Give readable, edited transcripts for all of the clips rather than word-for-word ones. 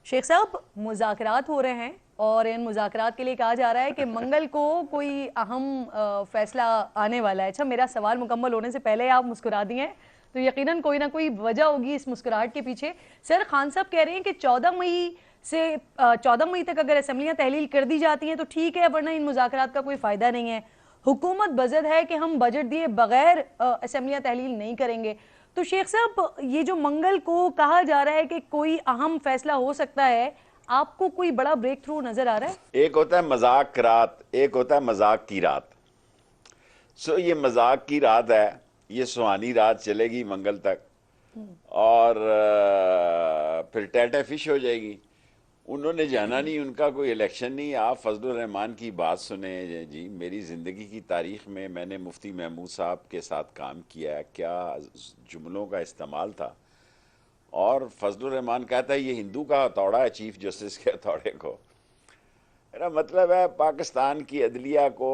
शेख साहब, मुज़ाकरात हो रहे हैं और इन मुज़ाकरात के लिए कहा जा रहा है कि मंगल को कोई अहम फैसला आने वाला है। अच्छा, मेरा सवाल मुकम्मल होने से पहले आप मुस्कुरा दिए हैं, तो यकीनन कोई ना कोई वजह होगी इस मुस्कुराहट के पीछे। सर, खान साहब कह रहे हैं कि 14 मई से 14 मई तक अगर असम्बलियाँ तहलील कर दी जाती हैं तो ठीक है, वरना इन मुज़ाकरात का कोई फ़ायदा नहीं है। हुकूमत बजट है कि हम बजट दिए बगैर असम्बलियाँ तहलील नहीं करेंगे। तो शेख साहब, ये जो मंगल को कहा जा रहा है कि कोई अहम फैसला हो सकता है, आपको कोई बड़ा ब्रेक थ्रू नजर आ रहा है? एक होता है मजाक रात, एक होता है मजाक की रात। ये मजाक की रात है, ये सुहानी रात चलेगी मंगल तक और फिर टैटा फिश हो जाएगी। उन्होंने जाना नहीं, उनका कोई इलेक्शन नहीं। आप फजलुर रहमान की बात सुने जी। मेरी ज़िंदगी की तारीख में मैंने मुफ्ती महमूद साहब के साथ काम किया है, क्या जुमलों का इस्तेमाल था। और फजलुर रहमान कहता है ये हिंदू का हथौड़ा है चीफ जस्टिस के हथौड़े को। मेरा मतलब है पाकिस्तान की अदलिया को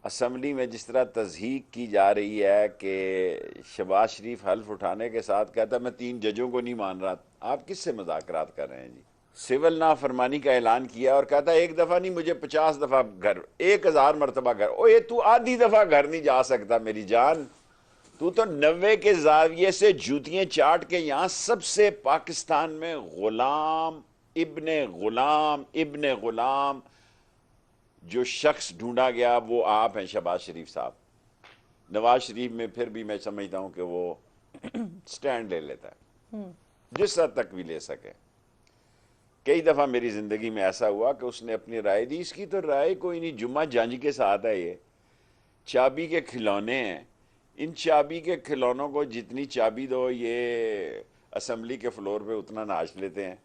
असम्बली में जिस तरह तज़हीक की जा रही है कि शहबाज शरीफ हल्फ उठाने के साथ कहता मैं 3 जजों को नहीं मान रहा। आप किससे मज़ाकरात कर रहे हैं जी? सिविल नाफरमानी का ऐलान किया और कहता एक दफ़ा नहीं, मुझे 50 दफ़ा घर, 1000 मरतबा घर। ओए तू आधी दफ़ा घर नहीं जा सकता मेरी जान। तू तो 90 के जाविये से जूतियां चाट के यहां सबसे पाकिस्तान में इब्ने गुलाम जो शख्स ढूंढा गया वो आप हैं, शहबाज शरीफ साहब। नवाज शरीफ में फिर भी मैं समझता हूं कि वो स्टैंड ले लेता है, जिस हद तक भी ले सके। कई दफा मेरी जिंदगी में ऐसा हुआ कि उसने अपनी राय दी, इसकी तो राय कोई नहीं, जुम्मा जंज के साथ है, ये चाबी के खिलौने हैं। इन चाबी के खिलौनों को जितनी चाबी दो ये असम्बली के फ्लोर पे उतना नाच लेते हैं।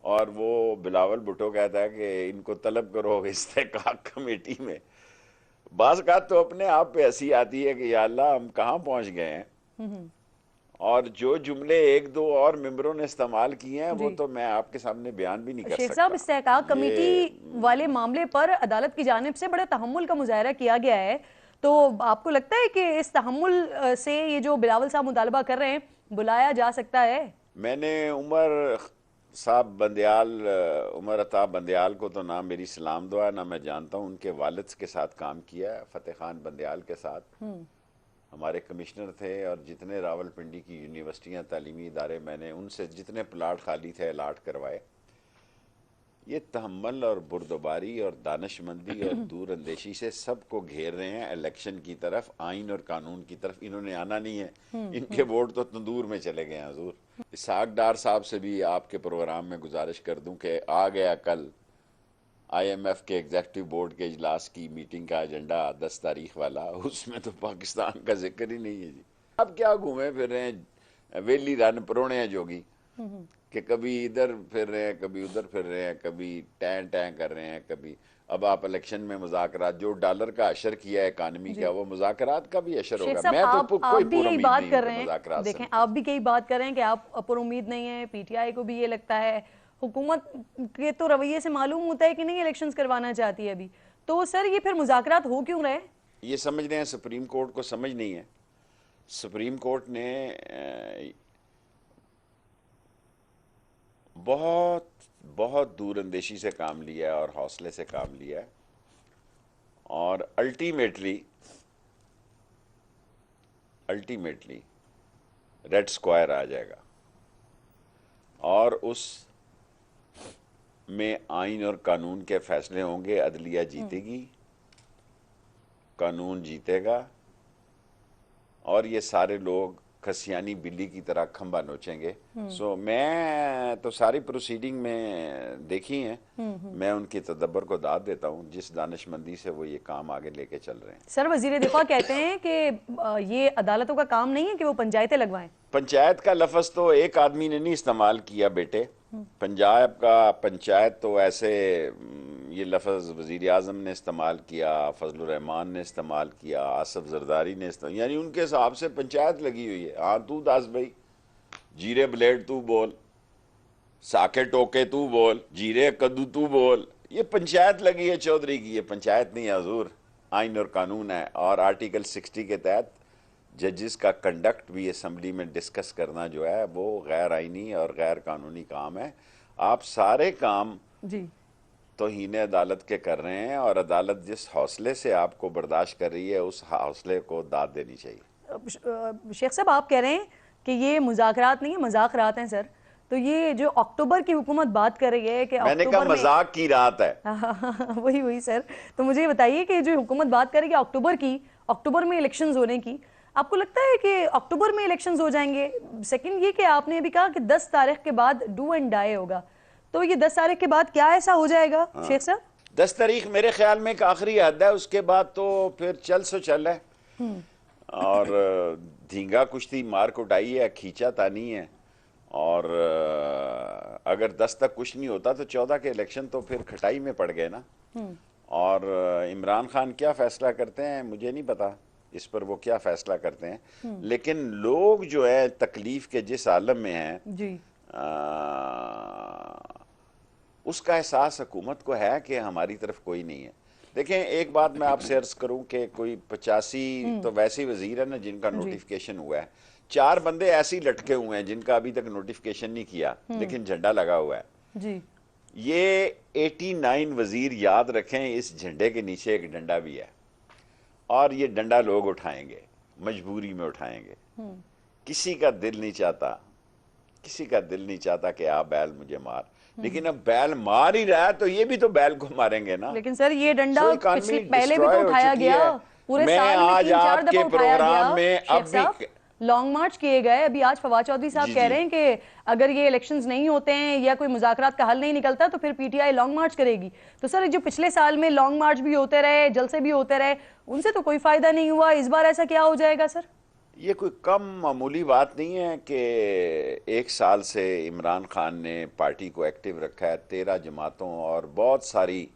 और वो बिलावल भुट्टो कहता है कि इनको तलब करो इस्तेहकाक कमेटी में। बाज़ का तो अपने आप पे हंसी आती है कि या अल्लाह हम कहाँ पहुंच गए हैं। और जो जुमले एक दो और मेंबरों ने इस्तेमाल किए हैं वो जी तो मैं आपके सामने बयान भी नहीं कर शेख साहब, सकता। इस्तेहकाक कमेटी ये वाले मामले पर अदालत की जानिब से बड़ा तहम्मुल का मुजाहरा किया गया है, तो आपको लगता है कि इस तहम्मुल से ये जो बिलावल साहब मुतालबा कर रहे हैं बुलाया जा सकता है? मैंने उमर साहब बंदयाल, उमर अताब बंदयाल को तो ना मेरी सलाम दुआ ना मैं जानता हूँ। उनके वालिद के साथ काम किया है, फ़तेह खान बंदयाल के साथ हमारे कमिश्नर थे। और जितने रावलपिंडी की यूनिवर्सिटियाँ तालीमी इदारे, मैंने उनसे जितने प्लाट खाली थे अलाट करवाए। ये तहम्मुल और बुर्दबारी और दानिशमंदी और दूर अंदेशी से सबको घेर रहे हैं इलेक्शन की तरफ, आइन और कानून की तरफ। इन्होंने आना नहीं है, इनके वोट तो तंदूर में चले गए हैं हजूर। इसहाक डार साहब से भी आपके प्रोग्राम में गुजारिश कर दूं कि आ गया कल IMF के एग्जेक्टिव बोर्ड के इजलास की मीटिंग का एजेंडा 10 तारीख वाला, उसमें तो पाकिस्तान का जिक्र ही नहीं है जी। अब क्या घूमे फिर रहे हैं, वेली रन परोने हैं जोगी, कि कभी इधर फिर रहे हैं, कभी उधर फिर रहे हैं, कभी टैं टैं कर रहे हैं, कभी। अब आप इलेक्शन में मुज़ाकरात, जो डॉलर का असर किया है इकानमी जी का, वो मुज़ाकरात का भी असर शेख होगा। साहब, मैं तो आप कोई भी पूर्ण यही उम्मीद बात नहीं हूं कर कि रहे हैं। मुज़ाकरात से देखें, आप भी यही बात कर रहे हैं कि आप पर उम्मीद नहीं है, PTI को भी ये लगता है। हुकूमत के तो रवैये से मालूम होता है कि नहीं इलेक्शंस करवाना चाहती है अभी। तो सर, ये फिर मुज़ाकरात हो क्यों रहे? ये समझ रहे हैं सुप्रीम कोर्ट को समझ नहीं है। सुप्रीम कोर्ट ने बहुत बहुत दूरअंदेशी से काम लिया है और हौसले से काम लिया है, और अल्टीमेटली रेड स्क्वायर आ जाएगा। और उस में आइन और कानून के फैसले होंगे, अदलिया जीतेगी, कानून जीतेगा, और ये सारे लोग खसियानी बिल्ली की तरह खंबा नोचेंगे। मैं तो सारी प्रोसीडिंग में देखी हैं, मैं उनकी तदब्बर को दाद देता हूँ जिस दानिशमंदी से वो ये काम आगे लेके चल रहे हैं। सर, वजीर दिफा कहते हैं कि ये अदालतों का काम नहीं है कि वो पंचायतें लगवाएं। पंचायत का लफ्ज़ तो एक आदमी ने नहीं इस्तेमाल किया बेटे। पंजाब का पंचायत तो ऐसे ये लफ्ज़ वज़ीर आज़म ने इस्तेमाल किया, फजलुर रहमान ने इस्तेमाल किया, आसफ जरदारी ने इस्तेमाल, यानी उनके हिसाब से पंचायत लगी हुई है। हाँ तू दास भाई, जीरे ब्लेड तू बोल, साके टोके तू बोल, जीरे कद्दू तू बोल, ये पंचायत लगी है चौधरी की। ये पंचायत नहीं है हजूर, आइन और कानून है। और आर्टिकल 60 के तहत जजेस का कंडक्ट भी असम्बली में डिस्कस करना जो है वो गैर आइनी और गैर कानूनी काम है। आप सारे काम जी तौहीन अदालत के कर रहे हैं और अदालत जिस हौसले से आपको बर्दाश्त कर रही है उस हौसले को दाद देनी चाहिए। शेख साहब, आप कह रहे हैं कि ये मुज़ाकरात नहीं है, मजाकरात हैं सर। तो ये जो अक्टूबर की हुकूमत बात कर रही है कि मैंने कहा अक्टूबर में मजाक की रात है। वही वही सर। तो मुझे ये बताइए कि जो हुकूमत बात कर रही है अक्टूबर में इलेक्शंस होने की, आपको लगता है कि अक्टूबर में इलेक्शंस हो जाएंगे? सेकंड ये कि आपने अभी कहा कि 10 तारीख के बाद डू एंड डाई होगा, तो ये 10 तारीख के बाद क्या ऐसा हो जाएगा शेख साहब? 10 तारीख मेरे ख्याल में एक आखिरी हद है, उसके बाद तो फिर चल सो चल है। और धींगा कुश्ती मार कुटाई है, खींचा तानी है। और अगर 10 तक कुछ नहीं होता तो 14 के इलेक्शन तो फिर खटाई में पड़ गए ना। और इमरान खान क्या फैसला करते हैं मुझे नहीं पता, इस पर वो क्या फैसला करते हैं। लेकिन लोग जो है तकलीफ के जिस आलम में हैं जी उसका एहसास हुकूमत को है कि हमारी तरफ कोई नहीं है। देखें, एक बात मैं आपसे अर्ज करूं कि कोई 85 तो वैसे ही वजीर है ना जिनका नोटिफिकेशन हुआ है, 4 बंदे ऐसे ही लटके हुए हैं जिनका अभी तक नोटिफिकेशन नहीं किया लेकिन झंडा लगा हुआ है। जी ये 89 वजीर याद रखें, इस झंडे के नीचे एक डंडा भी है और ये डंडा लोग उठाएंगे, मजबूरी में उठाएंगे। किसी का दिल नहीं चाहता, किसी का दिल नहीं चाहता कि आप बैल मुझे मार, लेकिन अब बैल मार ही रहा है तो ये भी तो बैल को मारेंगे ना। लेकिन सर ये डंडा So economy पहले भी तो destroy हो उठाया चुकी गया, है। पूरे मैं साल में आज 3-4 दफा आपके उठाया प्रोग्राम गया। में शेख अब साहब, भी लॉन्ग मार्च किए गए। अभी आज फवाद चौधरी साहब जी, कह जी। रहे हैं कि अगर ये इलेक्शंस नहीं होते हैं या कोई मुज़ाकरात का हल नहीं निकलता तो फिर पीटीआई लॉन्ग मार्च करेगी। तो सर जो पिछले साल में लॉन्ग मार्च भी होते रहे, जलसे भी होते रहे, उनसे तो कोई फायदा नहीं हुआ। इस बार ऐसा क्या हो जाएगा सर? ये कोई कम मामूली बात नहीं है कि 1 साल से इमरान खान ने पार्टी को एक्टिव रखा है 13 जमातों और बहुत सारी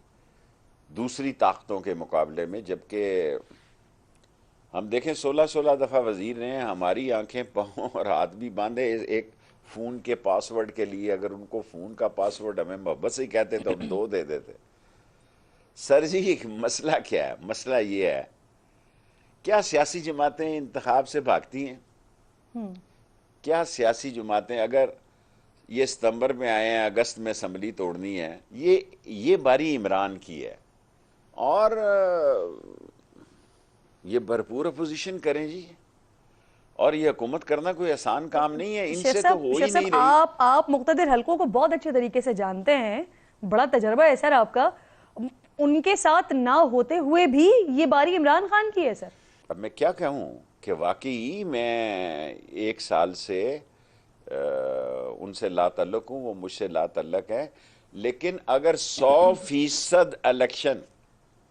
दूसरी ताकतों के मुकाबले में, जबकि हम देखें 16-16 दफ़ा वजीर ने हमारी आंखें पाँव और हाथ भी बांधे एक फ़ोन के पासवर्ड के लिए। अगर उनको फ़ोन का पासवर्ड हमें मोहब्बत से ही कहते तो हम 2 दे देते। सर जी, मसला क्या है? मसला ये है, क्या सियासी जमातें इंतखाब से भागती हैं? क्या सियासी जमातें, अगर ये सितंबर में आए हैं, अगस्त में असम्बली तोड़नी है, ये बारी इमरान की है और ये भरपूर अपोजिशन करें जी। और ये हुकूमत करना कोई आसान काम नहीं है, इनसे तो हो ही नहीं रही। आप मुख्तदिर हलकों को बहुत अच्छे तरीके से जानते हैं, बड़ा तजर्बा है सर आपका। उनके साथ ना होते हुए भी ये बारी इमरान खान की है सर। अब मैं क्या कहूँ कि वाकई मैं 1 साल से उनसे लातल्लुक हूँ, वो मुझसे लातल्लुक है। लेकिन अगर 100% इलेक्शन,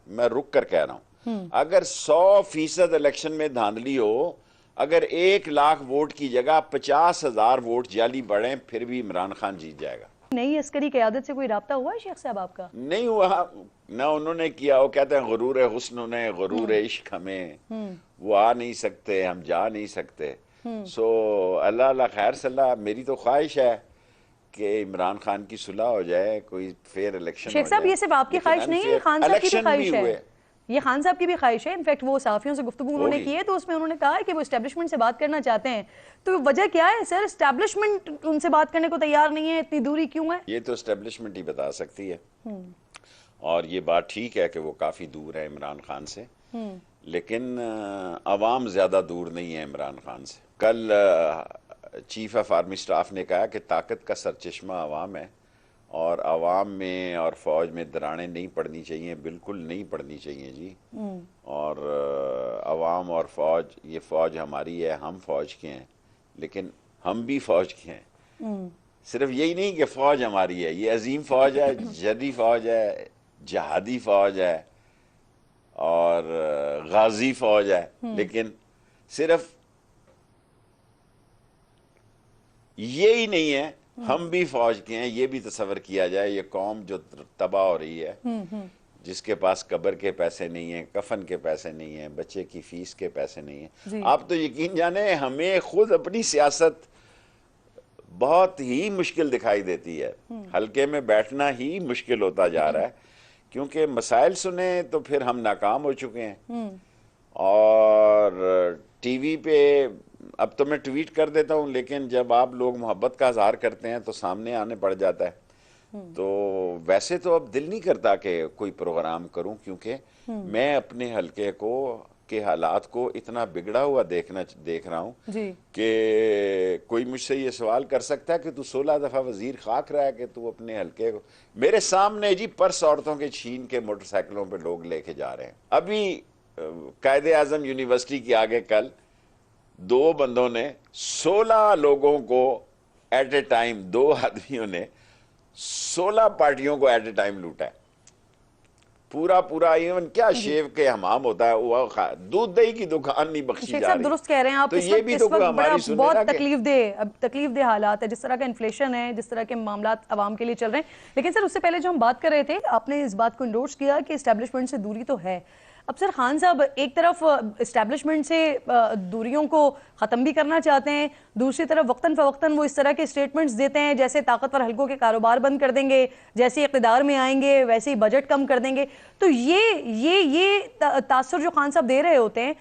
मैं रुक कर कह रहा हूँ, अगर 100% इलेक्शन में धांधली हो, अगर 1 लाख वोट की जगह 50,000 वोट जाली बढ़े, फिर भी इमरान खान जीत जाएगा। नई अस्करी क़यादत से कोई राब्ता हुआ है शेख साहब आपका? नहीं हुआ ना उन्होंने किया। वो कहते हैं गुरूर हुस्न उन्हें, गुरूर इश्क हमें, वो आ नहीं सकते, हम जा नहीं सकते। सो अल्लाह अल्लाह खैर सल्ला। मेरी तो ख्वाहिश है कि इमरान खान की सुलह हो जाए, कोई फेयर इलेक्शन हो जाए। शेख साहब, ये सिर्फ आपकी ख्वाहिश नहीं है, खान साहब की भी ख्वाहिश है। ये खान साहब की भी ख्वाहिश है। इनफैक्ट वो साफियों से गुफ्तगू उन्होंने की है तो उसमें उन्होंने कहा है कि वो एस्टेब्लिशमेंट से बात करना चाहते हैं। तो वजह क्या है सर? एस्टेब्लिशमेंट उनसे बात करने को तैयार नहीं है, इतनी दूरी क्यों है? ये तो एस्टेब्लिशमेंट ही बता सकती है। और ये बात ठीक है कि वो काफी दूर है इमरान खान से, लेकिन अवाम ज्यादा दूर नहीं है इमरान खान से। कल चीफ ऑफ आर्मी स्टाफ ने कहा कि ताकत का सरचश्मा अवाम है और अवाम में और फौज में दरारें नहीं पड़नी चाहिए, बिल्कुल नहीं पड़नी चाहिए जी। और अवाम और फौज, ये फौज हमारी है, हम फौज के हैं, लेकिन हम भी फौज के हैं। सिर्फ यही नहीं कि फौज हमारी है, ये अजीम फौज है, जदी फौज है, जहादी फौज है और गाजी फौज है। लेकिन सिर्फ ये ही नहीं है, हम भी फौज के हैं, ये भी तस्वर किया जाए। ये कौम जो तबाह हो रही है, जिसके पास कब्र के पैसे नहीं है, कफन के पैसे नहीं है, बच्चे की फीस के पैसे नहीं है, आप तो यकीन जाने हमें खुद अपनी सियासत बहुत ही मुश्किल दिखाई देती है। हल्के में बैठना ही मुश्किल होता जा रहा है, क्योंकि मसाइल सुने तो फिर हम नाकाम हो चुके हैं और टीवी पे अब तो मैं ट्वीट कर देता हूँ, लेकिन जब आप लोग मोहब्बत का इजहार करते हैं तो सामने आने पड़ जाता है। तो वैसे तो अब दिल नहीं करता कि कोई प्रोग्राम करूं, क्योंकि मैं अपने हलके को के हालात को इतना बिगड़ा हुआ देख रहा हूं जी। कि कोई मुझसे ये सवाल कर सकता है कि तू 16 दफा वजीर खाक रहा है कि तू अपने हलके को, मेरे सामने जी पर्स औरतों के छीन के मोटरसाइकिलों पे लोग लेके जा रहे हैं। अभी कायदे आजम यूनिवर्सिटी के आगे कल दो बंदों ने 16 लोगों को एट ए टाइम, दो आदमियों ने 16 पार्टियों को एट ए टाइम लूटा है। पूरा पूरा इवन क्या जी शेव के हमाम होता है वो दूध दही की दुकान नहीं बख्शी शेख जा साहब रही। दुरुस्त कह रहे हैं आप। तो ये भी इस तो कोई वक्त बड़ा हमारी सुने बहुत ना कि तकलीफ दह हालात है, जिस तरह का इन्फ्लेशन है, जिस तरह के मामला आवाम के लिए चल रहे हैं। लेकिन सर उससे पहले जो हम बात कर रहे थे, आपने इस बात को इंडोर्स किया कि इस्टेब्लिशमेंट से दूरी तो है। अब सर खान साहब एक तरफ इस्टेब्लिशमेंट से दूरियों को ख़त्म भी करना चाहते हैं, दूसरी तरफ वक्तन फ़वक्तन वो इस तरह के स्टेटमेंट्स देते हैं जैसे ताकतवर हलकों के कारोबार बंद कर देंगे, जैसे इक़्तिदार में आएंगे वैसे ही बजट कम कर देंगे। तो ये तासुर जो खान साहब दे रहे होते हैं,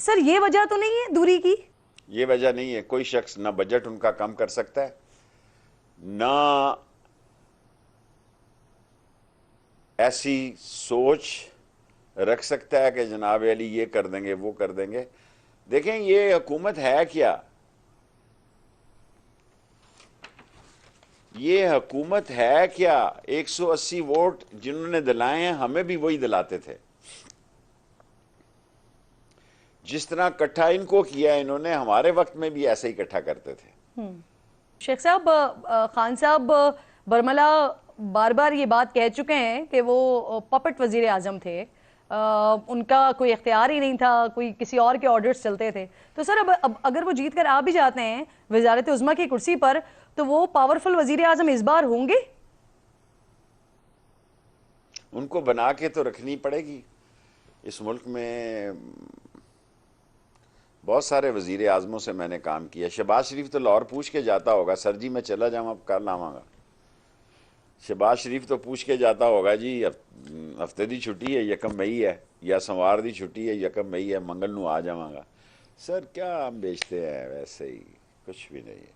सर ये वजह तो नहीं है दूरी की? ये वजह नहीं है। कोई शख्स ना बजट उनका कम कर सकता है, ना ऐसी सोच रख सकता है कि जनाब अली ये कर देंगे वो कर देंगे। देखें ये हुकूमत है क्या, ये हुकूमत है क्या? 180 वोट जिन्होंने दिलाए हैं हमें भी वही दिलाते थे। जिस तरह इकट्ठा इनको किया इन्होंने, हमारे वक्त में भी ऐसे ही इकट्ठा करते थे। शेख साहब खान साहब बरमला बार बार ये बात कह चुके हैं कि वो पपट वजीर आजम थे, उनका कोई इख्तियार ही नहीं था, कोई किसी और के ऑर्डर्स चलते थे। तो सर अब अगर वो जीत कर आ भी जाते हैं वजारत उज़्मा की कुर्सी पर, तो वो पावरफुल वजीर आजम इस बार होंगे? उनको बना के तो रखनी पड़ेगी। इस मुल्क में बहुत सारे वजीर आजमों से मैंने काम किया। शहबाज शरीफ तो लाहौर पूछ के जाता होगा, सर जी मैं चला जाऊँ अब कल आवाँगा। शहबाज शरीफ तो पूछ के जाता होगा जी हफ्ते दी छुट्टी है, 1 मई है, या सोमवार दी छुट्टी है, 1 मई है, मंगल नू आ जावांगा। सर क्या हम बेचते हैं, वैसे ही कुछ भी नहीं है।